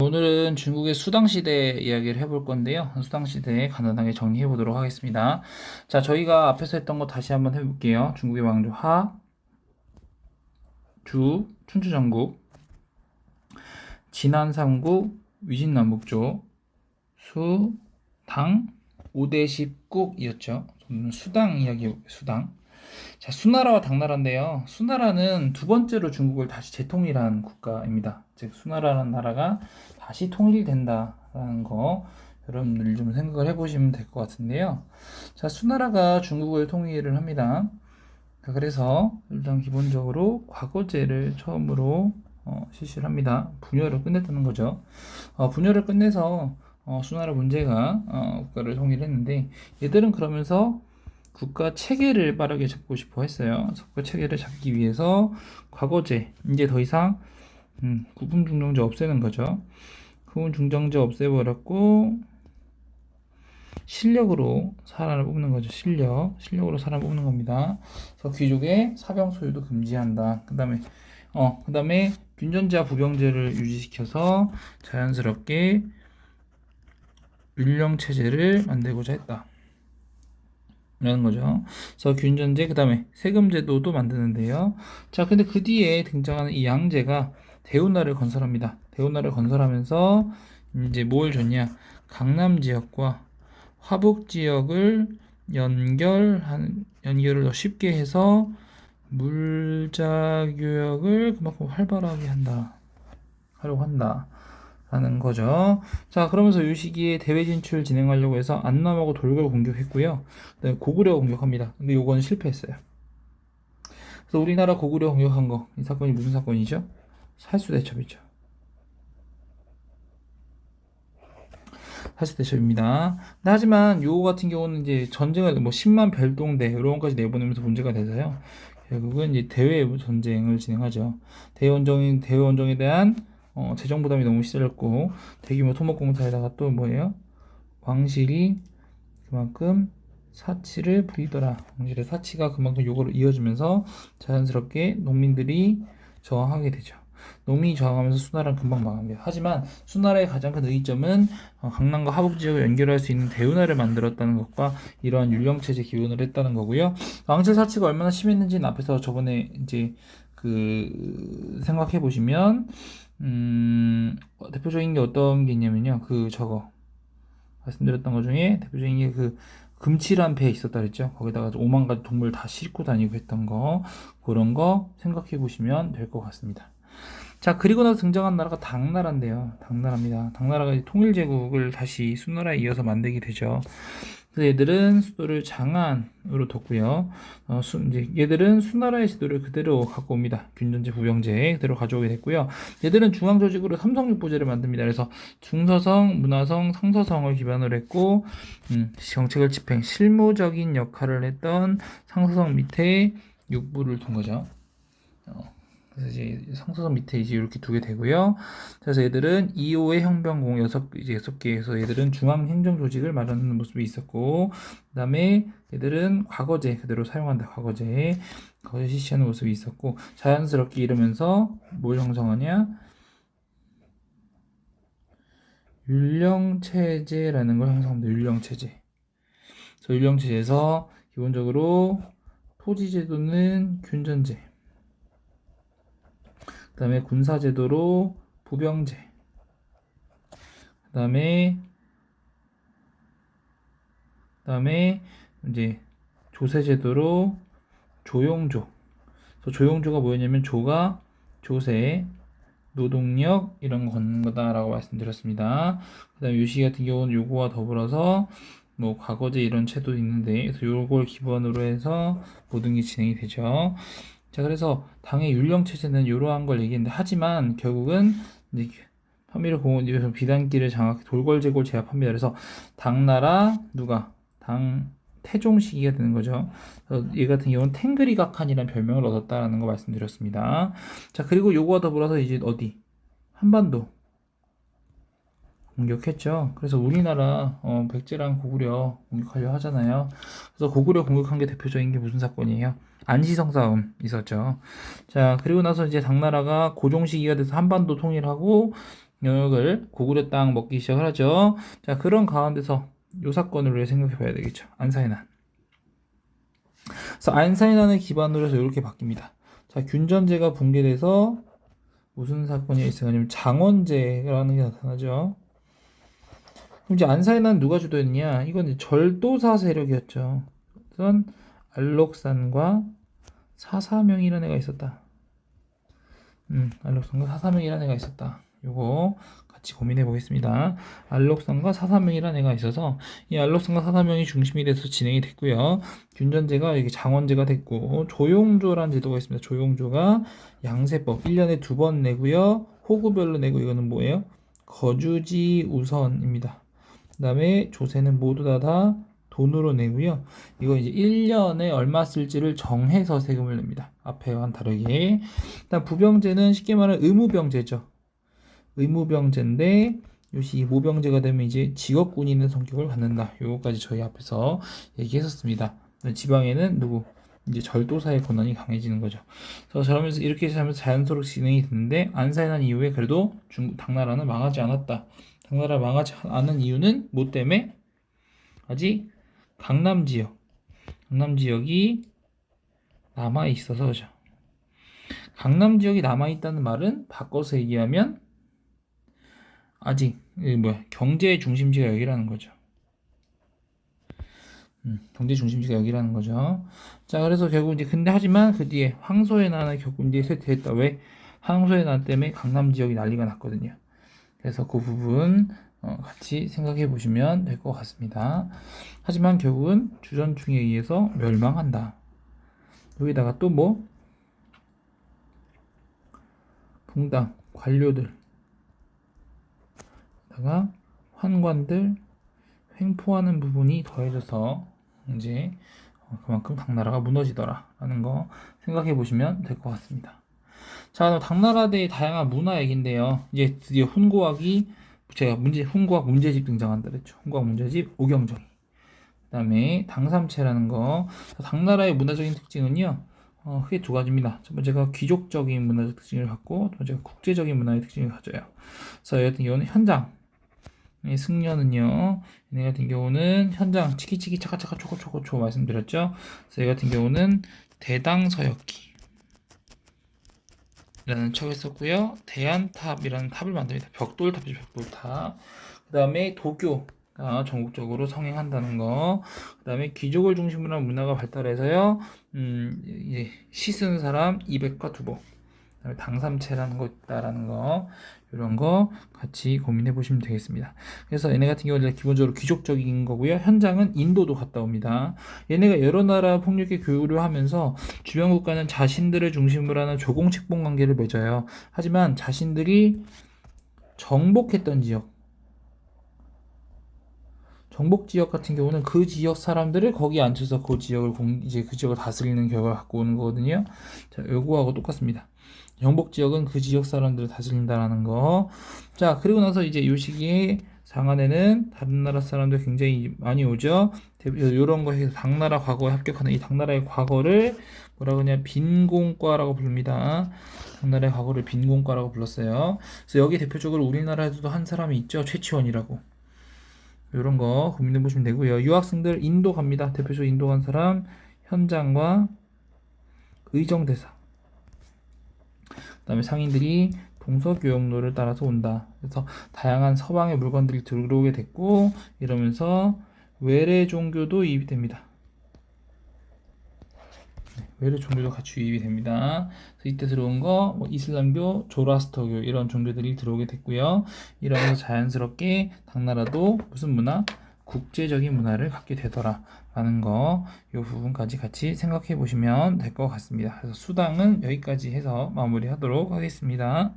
오늘은 중국의 수당시대 이야기를 해볼 건데요. 수당시대 간단하게 정리해 보도록 하겠습니다. 자, 저희가 앞에서 했던 거 다시 한번 해볼게요. 중국의 왕조 하, 주, 춘추전국, 진안 삼국, 위진남북조, 수, 당, 5대 10국이었죠. 저는 수당 이야기 해볼게요. 수당. 자, 수나라와 당나라인데요. 수나라는 두 번째로 중국을 다시 재통일한 국가입니다. 즉, 수나라라는 나라가 다시 통일된다라는 거 여러분들 좀 생각을 해보시면 될 것 같은데요. 자, 수나라가 중국을 통일을 합니다. 자, 그래서 일단 기본적으로 과거제를 처음으로 실시를 합니다. 분열을 끝냈다는 거죠. 분열을 끝내서 수나라 문제가 국가를 통일했는데 얘들은 그러면서 국가 체계를 빠르게 잡고 싶어 했어요. 국가 체계를 잡기 위해서 과거제, 이제 더 이상 구분 중정제 없애는 거죠. 구분 중정제 없애버렸고 실력으로 사람을 뽑는 거죠. 실력으로 사람을 뽑는 겁니다. 그래서 귀족의 사병 소유도 금지한다. 그다음에 균전제와 부병제를 유지시켜서 자연스럽게 율령 체제를 만들고자 했다. 라는 거죠. 그래서 균전제, 그 다음에 세금제도도 만드는데요. 자, 근데 그 뒤에 등장하는 이 양제가 대운하를 건설합니다. 대운하를 건설하면서 이제 뭘 줬냐? 강남 지역과 화북 지역을 연결을 더 쉽게 해서 물자 교역을 그만큼 활발하게 하려고 한다. 라는 거죠. 자, 그러면서 이 시기에 대외 진출 진행하려고 해서 안남하고 돌궐 공격했고요. 그다음에 고구려 공격합니다. 근데 요건 실패했어요. 그래서 우리나라 고구려 공격한 거, 이 사건이 무슨 사건이죠? 살수대첩이죠. 살수대첩입니다. 근데 하지만 요 같은 경우는 이제 전쟁을 10만 별동대 이런 것까지 내보내면서 문제가 돼서요. 결국은 이제 대외 전쟁을 진행하죠. 대외원정에 대한 재정 부담이 너무 시달렸고 대규모 토목공사에다가 또 뭐예요? 왕실이 그만큼 사치를 부리더라. 왕실의 사치가 그만큼 요거로 이어지면서 자연스럽게 농민들이 저항하게 되죠. 농민이 저항하면서 수나라는 금방 망합니다. 하지만 수나라의 가장 큰 의점은 강남과 하북 지역을 연결할 수 있는 대운하를 만들었다는 것과 이러한 율령체제 기원을 했다는 거고요. 왕실 사치가 얼마나 심했는지는 앞에서 저번에 이제 생각해 보시면 대표적인 게 어떤 게 있냐면요. 말씀드렸던 것 중에 대표적인 게 금칠한 배 있었다 그랬죠. 거기다가 5만 가지 동물 다 싣고 다니고 했던 거, 그런 거 생각해 보시면 될 것 같습니다. 자, 그리고 나서 등장한 나라가 당나라인데요. 당나라입니다. 당나라가 통일제국을 다시 수나라에 이어서 만들게 되죠. 그래서 얘들은 수도를 장안으로 뒀고요. 이제 얘들은 수나라의 지도를 그대로 갖고 옵니다. 균전제, 부병제 그대로 가져오게 됐고요. 얘들은 중앙조직으로 삼성육부제를 만듭니다. 그래서 중서성, 문화성, 상서성을 기반으로 했고 정책을 집행, 실무적인 역할을 했던 상서성 밑에 육부를 둔 거죠. 그래서 이제 상서성 밑에 이제 이렇게 두게 되고요. 그래서 얘들은 2호의 형병공 6개에서 얘들은 중앙행정 조직을 마련하는 모습이 있었고, 그 다음에 얘들은 과거제 그대로 사용한다. 과거제 실시하는 모습이 있었고, 자연스럽게 이러면서 뭘 형성하냐? 율령체제라는 걸 형성합니다. 율령체제. 그래서 율령체제에서 기본적으로 토지제도는 균전제, 그 다음에 군사제도로 부병제, 그 다음에 이제 조세제도로 조용조. 그래서 조용조가 뭐였냐면 조가 조세, 노동력 이런 거 걷는 거다라고 말씀드렸습니다. 그 다음에 유시 같은 경우는 요거와 더불어서 과거제 이런 chế 도 있는데, 그래서 요걸 기본으로 해서 모든 게 진행이 되죠. 자, 그래서 당의 율령 체제는 이러한 걸 얘기했는데, 하지만 결국은 이제 판미를 공원에서 비단기를 장악해 돌궐제골 제압합니다. 그래서 당나라 당 태종 시기가 되는 거죠. 얘 같은 경우는 탱그리각한이라는 별명을 얻었다라는 거 말씀드렸습니다. 자, 그리고 요거와 더불어서 이제 한반도 공격했죠. 그래서 우리나라 백제랑 고구려 공격하려 하잖아요. 그래서 고구려 공격한 게 대표적인 게 무슨 사건이에요? 안시성 싸움 있었죠. 자, 그리고 나서 이제 당나라가 고종 시기가 돼서 한반도 통일하고 영역을 고구려 땅 먹기 시작을 하죠. 자, 그런 가운데서 요 사건을 우리가 생각해 봐야 되겠죠. 안사이난. 그래서 안사이난을 기반으로 해서 이렇게 바뀝니다. 자, 균전제가 붕괴돼서 무슨 사건이 있어요? 장원제라는 게 나타나죠. 그럼 이제 안사이난 누가 주도했냐? 이건 이제 절도사 세력이었죠. 우선 알록산과 사사명이라는 애가 있었다. 알록산과 사사명이라는 애가 있었다. 요거 같이 고민해 보겠습니다. 알록산과 사사명이라는 애가 있어서 이 알록산과 사사명이 중심이 돼서 진행이 됐고요. 균전제가 이게 장원제가 됐고, 조용조라는 제도가 있습니다. 조용조가 양세법 1년에 2번 내고요. 호구별로 내고, 이거는 뭐예요? 거주지 우선입니다. 그 다음에 조세는 모두 다 돈으로 내고요. 이거 이제 1년에 얼마 쓸지를 정해서 세금을 냅니다. 앞에와는 다르게. 일단 부병제는 쉽게 말하면 의무병제죠. 의무병제인데 요시 모병제가 되면 이제 직업군인의 성격을 갖는다. 요거까지 저희 앞에서 얘기했었습니다. 지방에는 누구? 이제 절도사의 권한이 강해지는 거죠. 그래서 저러면서 이렇게 하면서 자연스럽게 진행이 됐는데, 안사이난 이후에 그래도 당나라는 망하지 않았다. 당나라 망하지 않은 이유는 뭐 때문에? 아직 강남 지역이 남아 있어서죠. 강남 지역이 남아 있다는 말은 바꿔서 얘기하면 아직 경제의 중심지가 여기라는 거죠. 경제 중심지가 여기라는 거죠. 자, 그래서 결국 이제 근데 하지만 그 뒤에 황소의 난을 결국 이제 쇠퇴했다. 왜? 황소의 난 때문에 강남 지역이 난리가 났거든요. 그래서 그 부분 같이 생각해 보시면 될 것 같습니다. 하지만 결국은 주전충에 의해서 멸망한다. 여기다가 또 뭐? 붕당, 관료들, 다가 환관들 횡포하는 부분이 더해져서 이제 그만큼 당나라가 무너지더라라는 거 생각해 보시면 될 것 같습니다. 자, 당나라대의 다양한 문화 얘기인데요. 이제 드디어 훈고학이 제가 훈고학 문제집 등장한다 그랬죠. 훈고학 문제집 오경정이. 그다음에 당삼체라는 거. 당나라의 문화적인 특징은요. 크게 두 가지입니다. 첫 번째가 귀족적인 문화적 특징을 갖고, 두 번째가 국제적인 문화의 특징을 가져요. 그래서 이 같은 경우는 현장. 이 승려는요, 얘네 같은 경우는 현장 치키치키 차카차카 초코초코초 말씀드렸죠. 그래서 이 같은 경우는 대당서역기 라는 척을 썼고요. 대안탑이라는 탑을 만듭니다. 벽돌탑이죠, 벽돌탑. 그 다음에 도교가 전국적으로 성행한다는 거. 그 다음에 귀족을 중심으로 한 문화가 발달해서요. 이제 시 쓰는 사람 200과 두보. 그다음에 당삼체라는 거 있다라는 거, 이런 거 같이 고민해 보시면 되겠습니다. 그래서 얘네 같은 경우는 기본적으로 귀족적인 거고요. 현장은 인도도 갔다 옵니다. 얘네가 여러 나라 폭력의 교류를 하면서 주변 국가는 자신들을 중심으로 하는 조공책봉 관계를 맺어요. 하지만 자신들이 정복했던 정복 지역 같은 경우는 그 지역 사람들을 거기 앉혀서 그 지역을 이제 그 지역을 다스리는 결과를 갖고 오는 거거든요. 자, 요거하고 똑같습니다. 정복 지역은 그 지역 사람들을 다스린다라는 거. 자, 그리고 나서 이제 요 시기에 상한에는 다른 나라 사람들 굉장히 많이 오죠. 요런 거 해서 당나라 과거에 합격하는 이 당나라의 과거를 뭐라 그러냐, 빈공과라고 부릅니다. 당나라의 과거를 빈공과라고 불렀어요. 그래서 여기 대표적으로 우리나라에도 한 사람이 있죠. 최치원이라고. 이런 거 고민해 보시면 되고요. 유학생들 인도 갑니다. 대표적으로 인도 간 사람 현장과 의정대사. 그다음에 상인들이 동서교역로를 따라서 온다. 그래서 다양한 서방의 물건들이 들어오게 됐고, 이러면서 외래 종교도 유입이 됩니다. 외래 종교도 같이 유입이 됩니다. 그래서 이때 들어온 거 이슬람교, 조라스터교 이런 종교들이 들어오게 됐고요. 이러면서 자연스럽게 당나라도 무슨 문화? 국제적인 문화를 갖게 되더라라는 거, 이 부분까지 같이 생각해 보시면 될 것 같습니다. 그래서 수당은 여기까지 해서 마무리하도록 하겠습니다.